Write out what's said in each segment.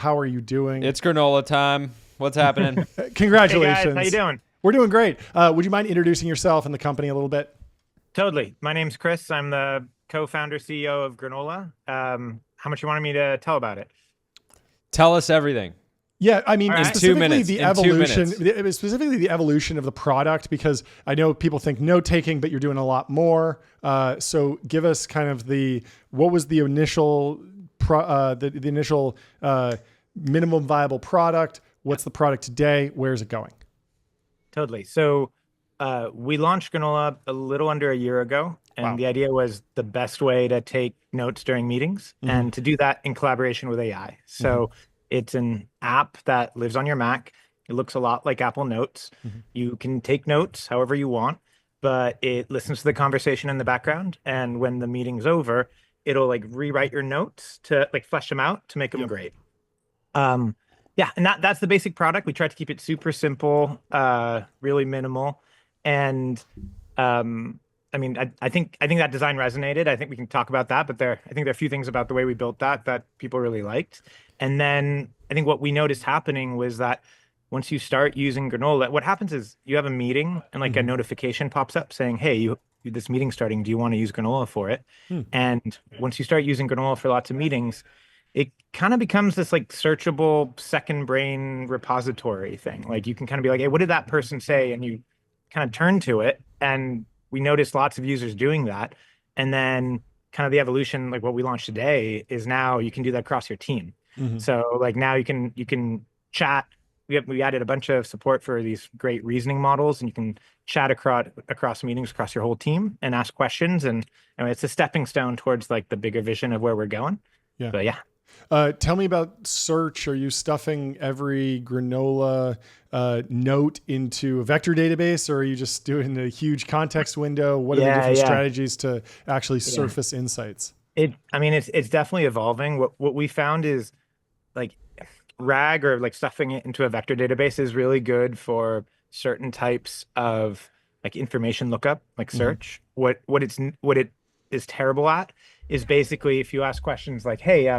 How are you doing? It's granola time. What's happening? Congratulations. Hey guys, how you doing? We're doing great. Would you mind introducing yourself and the company a little bit? Totally. My name's Chris. I'm the co-founder CEO of Granola. How much you wanted me to tell about it? Tell us everything. Yeah, I mean, All right. specifically the In 2 evolution, minutes. specifically the evolution of the product, because I know people think note taking, but you're doing a lot more. So give us kind of what was the initial, the initial minimum viable product? What's the product today? Where's it going? Totally. So we launched Granola a little under a year ago, and Wow. the idea was the best way to take notes during meetings and to do that in collaboration with AI. So it's an app that lives on your Mac. It looks a lot like Apple Notes. You can take notes however you want, but it listens to the conversation in the background. And when the meeting's over, it'll like rewrite your notes to like flesh them out to make them great. Yeah, and that's the basic product. We tried to keep it super simple, really minimal. And I mean, I think that design resonated. I think we can talk about that, but I think there are a few things about the way we built that people really liked. And then I think what we noticed happening was that once you start using Granola, what happens is you have a meeting and like a notification pops up saying, hey, this meeting's starting. Do you want to use Granola for it? And once you start using Granola for lots of meetings, it kind of becomes this like searchable second brain repository thing. Like you can kind of be like, hey, what did that person say? And you kind of turn to it. And we noticed lots of users doing that. And then kind of the evolution, like what we launched today, is now you can do that across your team. So like now you can chat. We added a bunch of support for these great reasoning models, and you can chat across meetings across your whole team and ask questions. And it's a stepping stone towards like the bigger vision of where we're going. Yeah. But yeah. Tell me about search. Are you stuffing every Granola note into a vector database, or are you just doing a huge context window? What are the different strategies to actually surface insights? It's definitely evolving. What we found is like RAG, or like stuffing it into a vector database, is really good for certain types of like information lookup, like search. What it is terrible at is basically if you ask questions like, hey,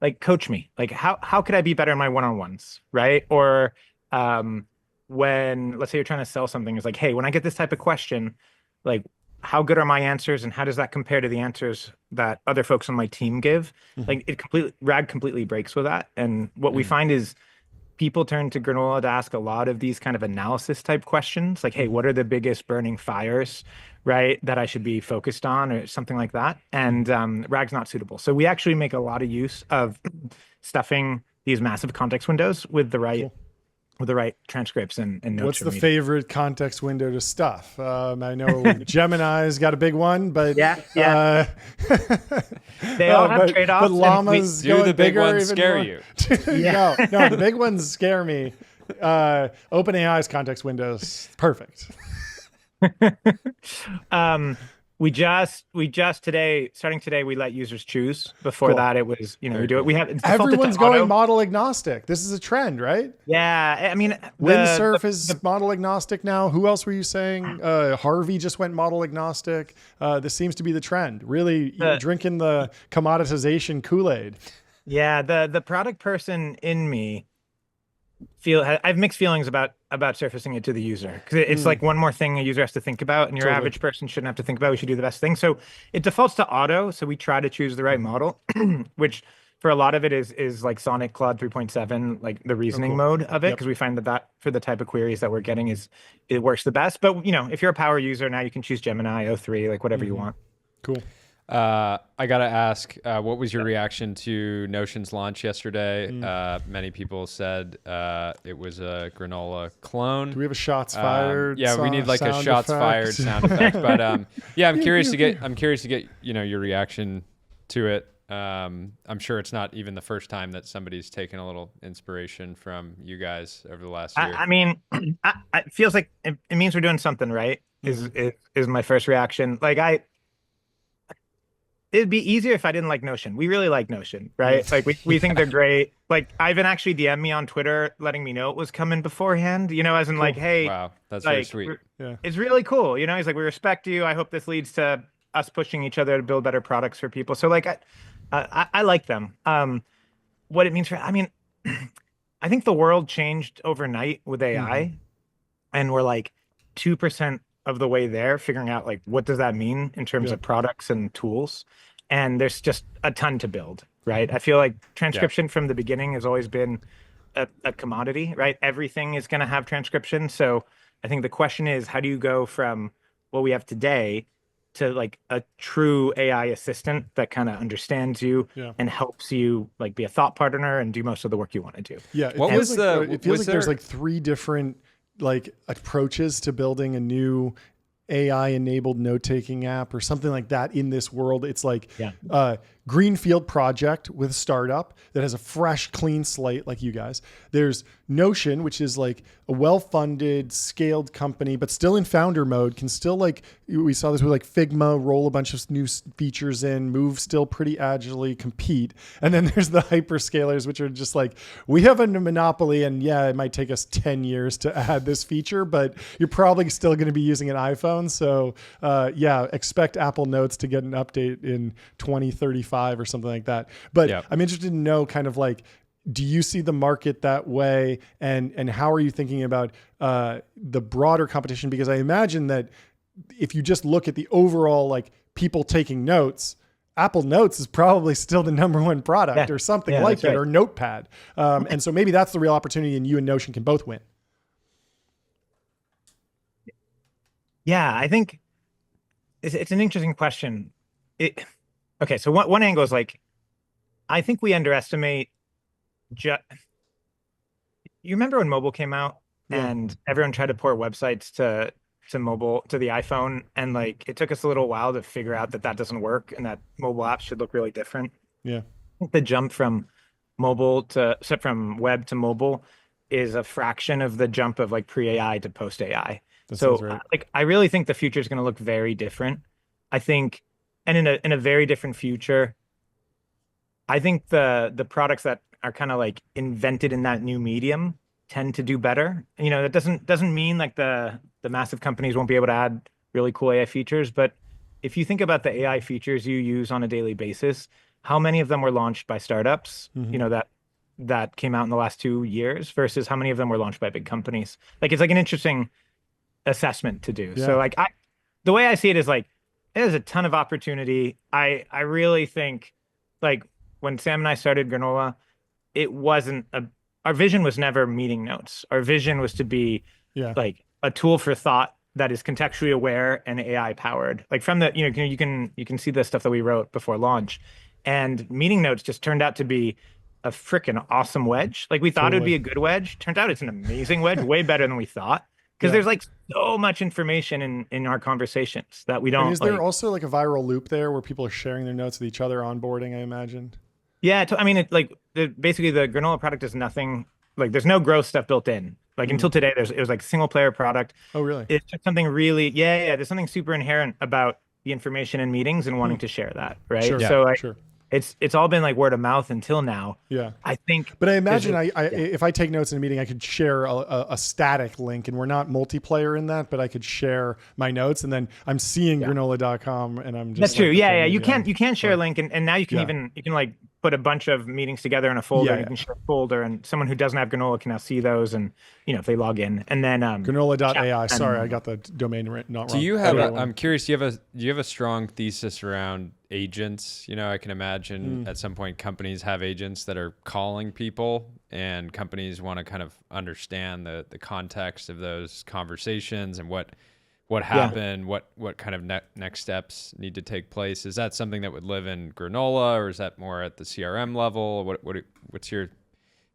like coach me, like how could I be better in my one-on-ones, right? Or when let's say you're trying to sell something, it's like, hey, when I get this type of question, like how good are my answers and how does that compare to the answers that other folks on my team give? Like RAG completely breaks with that. And what we find is people turn to Granola to ask a lot of these kind of analysis type questions, like, hey, what are the biggest burning fires, right, that I should be focused on, or something like that. And RAG's not suitable. So we actually make a lot of use of stuffing these massive context windows with the right transcripts and notes. What's the favorite context window to stuff? I know Gemini's got a big one, but they all have trade-offs. But llamas do the big bigger, ones scare more. you? No, the big ones scare me. OpenAI's context windows, perfect. We just today, starting today, we let users choose. Before that, it was, we do it. We have Everyone's going model agnostic. This is a trend, right? Yeah, I mean, Windsurf is model agnostic now. Who else were you saying? Harvey just went model agnostic. This seems to be the trend. Really drinking the commoditization Kool-Aid. Yeah, the product person in me I have mixed feelings about surfacing it to the user, because it's like one more thing a user has to think about, and your average person shouldn't have to think about. We should do the best thing. So it defaults to auto. So we try to choose the right model, which for a lot of it is like Sonic Claude 3.7, like the reasoning mode of it, because we find that for the type of queries that we're getting it works the best. But if you're a power user now, you can choose Gemini, O3, like whatever you want. Cool. I gotta ask, what was your reaction to Notion's launch yesterday? Many people said it was a Granola clone. Do we have a shots fired? Yeah, we need like a shots fired sound effect. But yeah, I'm curious to get your reaction to it. I'm sure it's not even the first time that somebody's taken a little inspiration from you guys over the last year. I mean, it feels like it means we're doing something right. Is my first reaction. Like it'd be easier if I didn't like Notion. We really like Notion, right? Like we think they're great. Like Ivan actually DM'd me on Twitter letting me know it was coming beforehand, as in like, hey, wow, that's very sweet. It's really cool. He's like, we respect you. I hope this leads to us pushing each other to build better products for people. So like I like them. what it means for, I mean, I think the world changed overnight with Hmm. AI, and we're like 2% of the way there, figuring out like what does that mean in terms Yeah. of products and tools. And there's just a ton to build, right? I feel like Yeah. transcription from the beginning has always been a commodity, right? Everything is going to have transcription. So I think the question is, how do you go from what we have today to like a true AI assistant that kind of understands you Yeah. and helps you like be a thought partner and do most of the work you want to do? Yeah, it What And feels was like the it feels was like there's there? like three different like approaches to building a new AI enabled note taking app or something like that in this world. It's like yeah, a greenfield project with a startup that has a fresh, clean slate like you guys. There's Notion, which is like a well funded, scaled company, but still in founder mode, can still like, we saw this with like Figma, roll a bunch of new features in, move still pretty agilely, compete. And then there's the hyperscalers, which are just like, we have a monopoly and yeah, it might take us 10 years to add this feature, but you're probably still going to be using an iPhone. So yeah, expect Apple Notes to get an update in 2035 or something like that. But Yeah. I'm interested to know kind of like, do you see the market that way, and how are you thinking about the broader competition? Because I imagine that if you just look at the overall like people taking notes, Apple Notes is probably still the number one product yeah, or something yeah, like that's it, right. or Notepad. And so maybe that's the real opportunity, and you and Notion can both win. Yeah, I think it's an interesting question. It okay, so one angle is like I think we underestimate ju you remember when mobile came out Yeah, and everyone tried to port websites to mobile to the iPhone, and like it took us a little while to figure out that that doesn't work and that mobile apps should look really different. yeah, I think the jump from mobile to so from web to mobile is a fraction of the jump of like pre-AI to post-AI. that sounds So right. like I really think the future is going to look very different. I think, and in a very different future, I think the products that are kind of like invented in that new medium tend to do better. You know, that doesn't mean like the massive companies won't be able to add really cool AI features, but if you think about the AI features you use on a daily basis, how many of them were launched by startups, Hmm. you know, that came out in the last 2 years versus how many of them were launched by big companies? Like it's like an interesting assessment to do. So Yeah, like the way I see it is like there's a ton of opportunity. I really think like when Sam and I started Granola, it wasn't a our vision was never meeting notes. Our vision was to be yeah, like a tool for thought that is contextually aware and AI powered. Like from the, you know, you can see the stuff that we wrote before launch. And meeting notes just turned out to be a freaking awesome wedge. Like we thought it would totally. be a good wedge. Turned out it's an amazing wedge, way better than we thought. Because Yeah. there's like so much information in our conversations that we And don't is there like. also like a viral loop there where people are sharing their notes with each other onboarding, I imagine? Yeah, I mean, it like basically the granola product is nothing like there's no growth stuff built in. Like Mm. until today, it was like single player product. Oh, really? It's just something really, yeah. There's something super inherent about the information in meetings and Hmm. wanting to share that, right? Sure, Yeah. So like sure. it's all been like word of mouth until now. Yeah. I think But I there's imagine a I yeah, if I take notes in a meeting, I could share a static link, and we're not multiplayer in that, but I could share my notes, and then I'm seeing yeah. granola.com, and I'm That's just true. like, Yeah, okay, yeah. maybe You can share a fine. link, and now Yeah, you can like put a bunch of meetings together in a folder, yeah, and you can yeah. share a folder, and someone who doesn't have granola can now see those, and you know if they log in, and then chat Granola.ai. Sorry, I and got the domain not Do wrong. you That's have the yeah. right a? one. I'm curious. Do you have a strong thesis around agents? You know, I can imagine Mm, at some point companies have agents that are calling people, and companies want to kind of understand the context of those conversations and what Yeah. happened, what kind of next steps need to take place. Is that something that would live in Granola, or is that more at the CRM level? What's your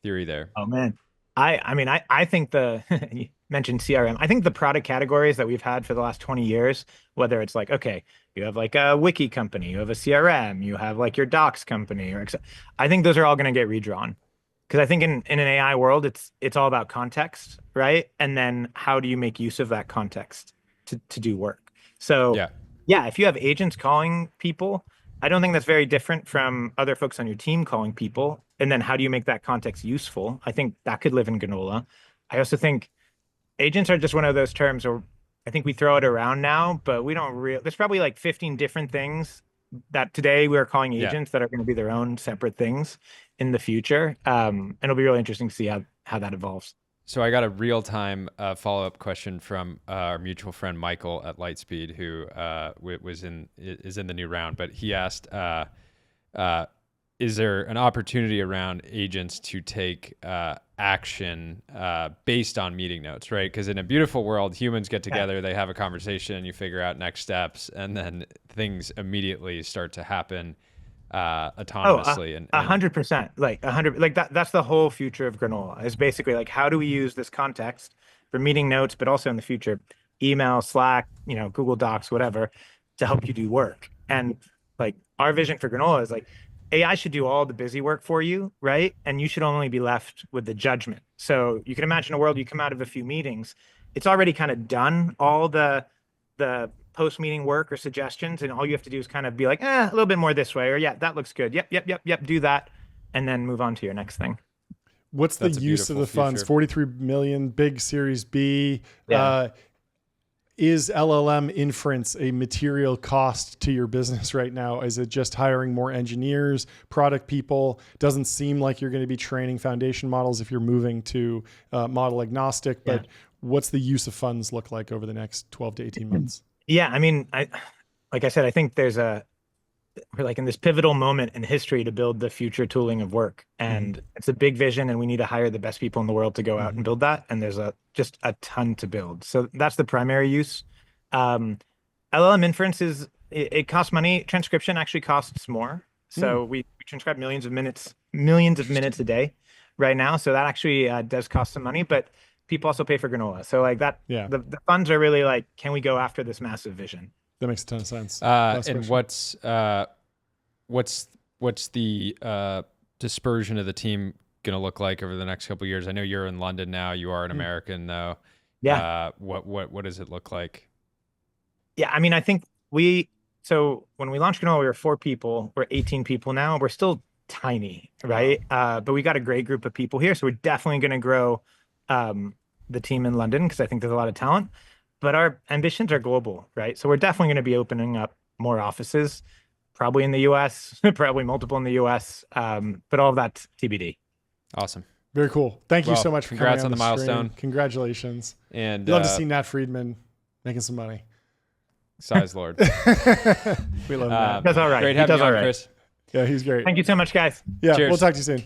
theory there? Oh man. I mean I think the you mentioned CRM. I think the product categories that we've had for the last 20 years, whether it's like, okay, you have like a wiki company, you have a CRM, you have like your docs company, I think those are all going to get redrawn. Because I think in an AI world, it's all about context, right? And then how do you make use of that context to do work? So Yeah. yeah, if you have agents calling people, I don't think that's very different from other folks on your team calling people. And then how do you make that context useful? I think that could live in Granola. I also think agents are just one of those terms where I think we throw it around now, but we don't really, there's probably like 15 different things that today we are calling Yeah. agents that are going to be their own separate things. in the future. And it'll be really interesting to see how that evolves. So I got a real-time follow-up question from our mutual friend Michael at Lightspeed, who is in the new round. But he asked, "Is there an opportunity around agents to take action based on meeting notes?" Right? Because in a beautiful world, humans get together, they have a conversation, you figure out next steps, and then things immediately start to happen autonomously. And 100%, like 100, like that's the whole future of Granola, is basically like, how do we use this context for meeting notes, but also in the future, email, Slack, Google Docs, whatever, to help you do work. And like our vision for Granola is like, AI should do all the busy work for you, right? And you should only be left with the judgment. So you can imagine a world, you come out of a few meetings, it's already kind of done all the post-meeting work or suggestions, and all you have to do is kind of be like, a little bit more this way, or yeah, that looks good. Yep, do that, and then move on to your next thing. What's the use of the funds? 43 million, big Series B. Yeah. Is LLM inference a material cost to your business right now? Is it just hiring more engineers, product people? Doesn't seem like you're going to be training foundation models if you're moving to model agnostic, but what's the use of funds look like over the next 12 to 18 months? Yeah, I mean, like I said, I think we're like in this pivotal moment in history to build the future tooling of work. And it's a big vision, and we need to hire the best people in the world to go out and build that. And there's just a ton to build. So that's the primary use. LLM inference it costs money. Transcription actually costs more. So we transcribe millions of minutes a day right now. So that actually does cost some money, but people also pay for Granola. So like that, the funds are really like, can we go after this massive vision? That makes a ton of sense. And what's the dispersion of the team going to look like over the next couple of years? I know you're in London now. You are an American though. Yeah. What does it look like? Yeah. I mean, I think so when we launched Granola, we were 4 people. We're 18 people now. We're still tiny, right? But we got a great group of people here. So we're definitely going to grow the team in London, because I think there's a lot of talent, but our ambitions are global, right? So we're definitely going to be opening up more offices, probably in the US, probably multiple in the US, but all of that's TBD. Awesome. Very cool. Thank you so much for congrats coming on the milestone. Congratulations. And love to see Nat Friedman making some money. Size Lord. We love that. That's all right. Great having you on, Chris. Yeah, he's great. Thank you so much, guys. Yeah, Cheers. we'll talk to you soon.